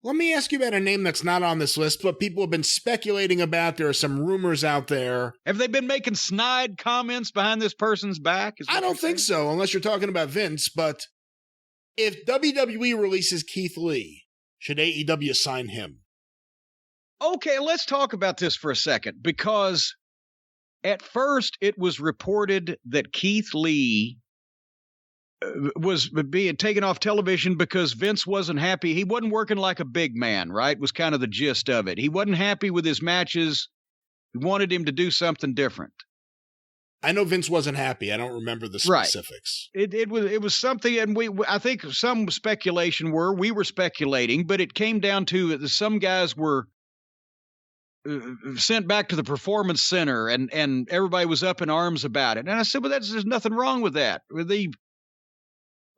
Let me ask you about a name that's not on this list, but people have been speculating about. There are some rumors out there. Have they been making snide comments behind this person's back? I don't think so, unless you're talking about Vince. But if WWE releases Keith Lee, should AEW sign him? Okay, let's talk about this for a second, because at first it was reported that Keith Lee was being taken off television because Vince wasn't happy. He wasn't working like a big man, right? Was kind of the gist of it. He wasn't happy with his matches. He wanted him to do something different. I know Vince wasn't happy. I don't remember the specifics. Right. It was something, and I think some speculation we were speculating, but it came down to some guys were sent back to the performance center, and everybody was up in arms about it. And I said, well, there's nothing wrong with that.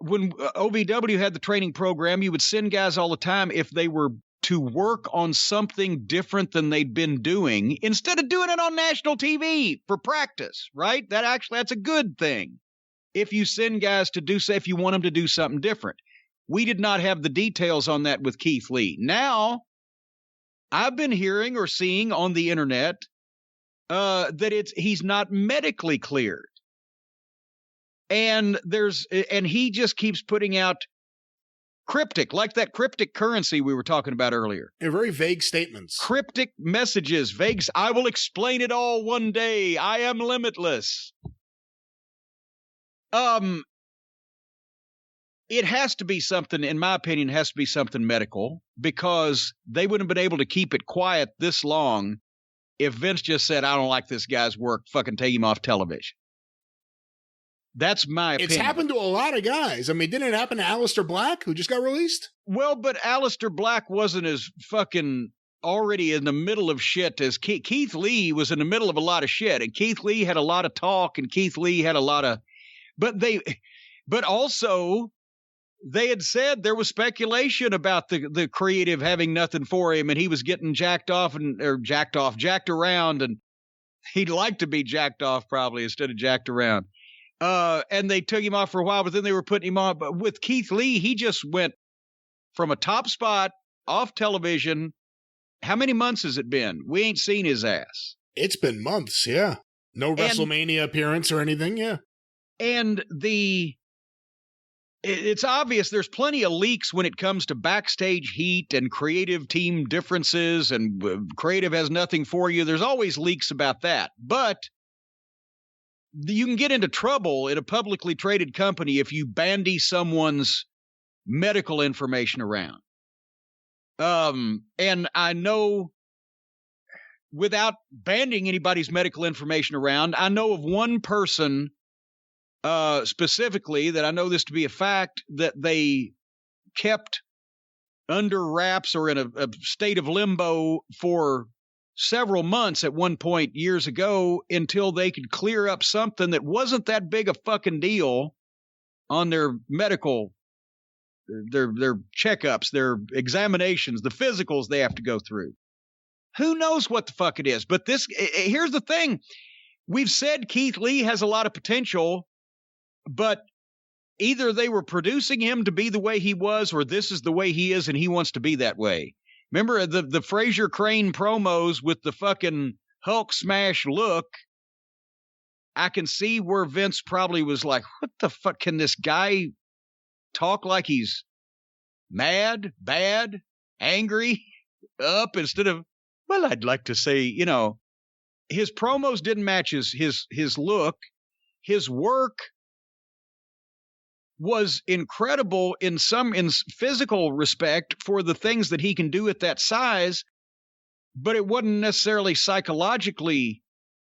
When OVW had the training program, you would send guys all the time if they were to work on something different than they'd been doing, instead of doing it on national TV for practice, right? That's a good thing. If you send guys to if you want them to do something different. We did not have the details on that with Keith Lee. Now, I've been hearing or seeing on the internet that he's not medically cleared. And he just keeps putting out cryptic, like that cryptic currency we were talking about earlier. They're very vague statements. Cryptic messages, vague. I will explain it all one day. I am limitless. It has to be something, in my opinion, has to be something medical, because they wouldn't have been able to keep it quiet this long if Vince just said, I don't like this guy's work, fucking take him off television. That's my opinion. It's happened to a lot of guys. I mean, didn't it happen to Aleister Black, who just got released? Well, but Aleister Black wasn't as fucking already in the middle of shit as Keith Lee was in the middle of a lot of shit. And Keith Lee had a lot of talk, and Keith Lee had a lot of... But also, they had said there was speculation about the creative having nothing for him, and he was getting jacked around, and he'd like to be jacked off probably instead of jacked around. And they took him off for a while, but then they were putting him on. But with Keith Lee, he just went from a top spot off television. How many months has it been? We ain't seen his ass. It's been months, yeah. No WrestleMania appearance or anything, yeah. And it's obvious there's plenty of leaks when it comes to backstage heat and creative team differences, and creative has nothing for you. There's always leaks about that. But you can get into trouble in a publicly traded company if you bandy someone's medical information around. And I know, without bandying anybody's medical information around, I know of one person specifically that I know this to be a fact, that they kept under wraps or in a state of limbo for several months at one point years ago, until they could clear up something that wasn't that big a fucking deal on their medical, their checkups, their examinations, the physicals they have to go through. Who knows what the fuck it is? But here's the thing. We've said Keith Lee has a lot of potential, but either they were producing him to be the way he was, or this is the way he is and he wants to be that way. Remember the Fraser Crane promos with the fucking Hulk smash look? I can see where Vince probably was like, what the fuck, can this guy talk like he's mad, bad, angry, up, instead of, well, I'd like to say, his promos didn't match his look. His work was incredible in physical respect for the things that he can do at that size, but it wasn't necessarily psychologically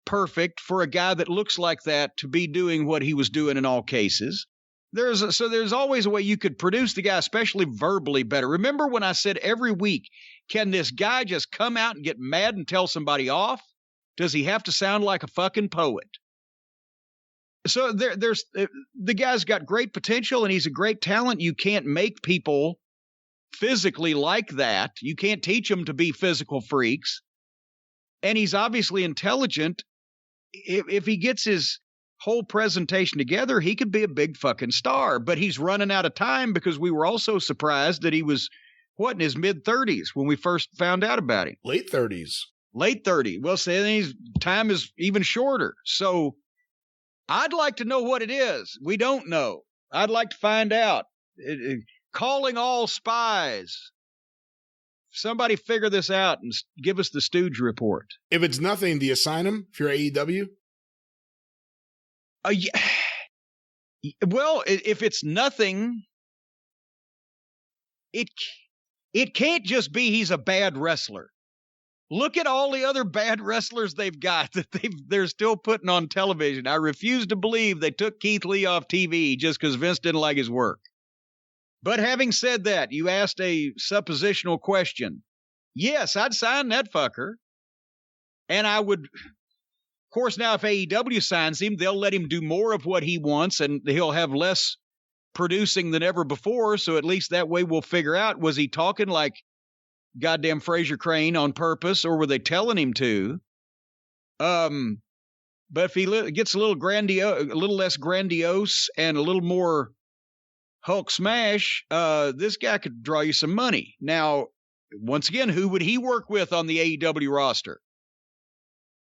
perfect for a guy that looks like that to be doing what he was doing in all cases. There's always a way you could produce the guy, especially verbally, better. Remember when I said every week, can this guy just come out and get mad and tell somebody off? Does he have to sound like a fucking poet? So there's the guy's got great potential, and he's a great talent. You can't make people physically like that. You can't teach them to be physical freaks. And he's obviously intelligent. If he gets his whole presentation together, he could be a big fucking star. But he's running out of time, because we were also surprised that he was in his mid-30s when we first found out about him. Late 30s. Late 30. Well, say his time is even shorter. So I'd like to know what it is. We don't know. I'd like to find out. Calling all spies. Somebody figure this out and give us the Stooge report. If it's nothing, do you sign him if you're AEW? Yeah. Well, if it's nothing, it can't just be he's a bad wrestler. Look at all the other bad wrestlers they've got that they're still putting on television. I refuse to believe they took Keith Lee off TV just because Vince didn't like his work. But having said that, you asked a suppositional question. Yes, I'd sign that fucker. And I would, of course, now if AEW signs him, they'll let him do more of what he wants and he'll have less producing than ever before. So at least that way we'll figure out, was he talking like goddamn Fraser Crane on purpose, or were they telling him to? But if he gets a little less grandiose and a little more Hulk smash, this guy could draw you some money. Now, once again, who would he work with on the AEW roster?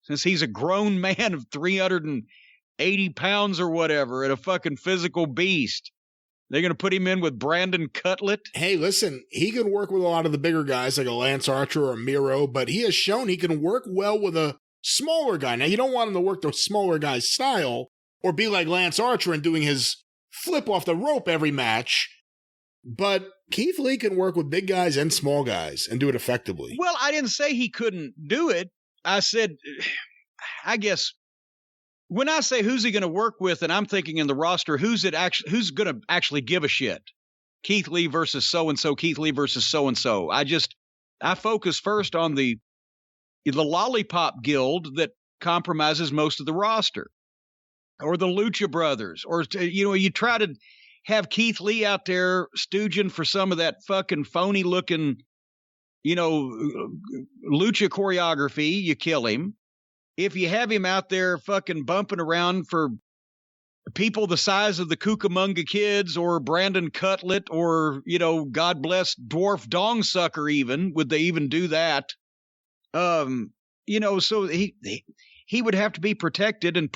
Since he's a grown man of 380 pounds or whatever and a fucking physical beast. They're going to put him in with Brandon Cutlet? Hey, listen, he can work with a lot of the bigger guys like a Lance Archer or a Miro, but he has shown he can work well with a smaller guy. Now, you don't want him to work the smaller guy's style or be like Lance Archer and doing his flip off the rope every match, but Keith Lee can work with big guys and small guys and do it effectively. Well, I didn't say he couldn't do it. I said, I guess, when I say who's he going to work with, and I'm thinking in the roster, who's going to actually give a shit? Keith Lee versus so-and-so, Keith Lee versus so-and-so. I focus first on the Lollipop Guild that compromises most of the roster, or the Lucha Brothers, or, you try to have Keith Lee out there stooging for some of that fucking phony looking, lucha choreography, you kill him. If you have him out there fucking bumping around for people the size of the Cucamonga Kids or Brandon Cutlet or, God bless Dwarf Dong Sucker even, would they even do that? So he would have to be protected and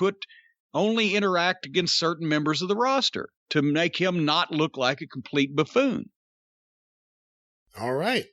only interact against certain members of the roster to make him not look like a complete buffoon. All right.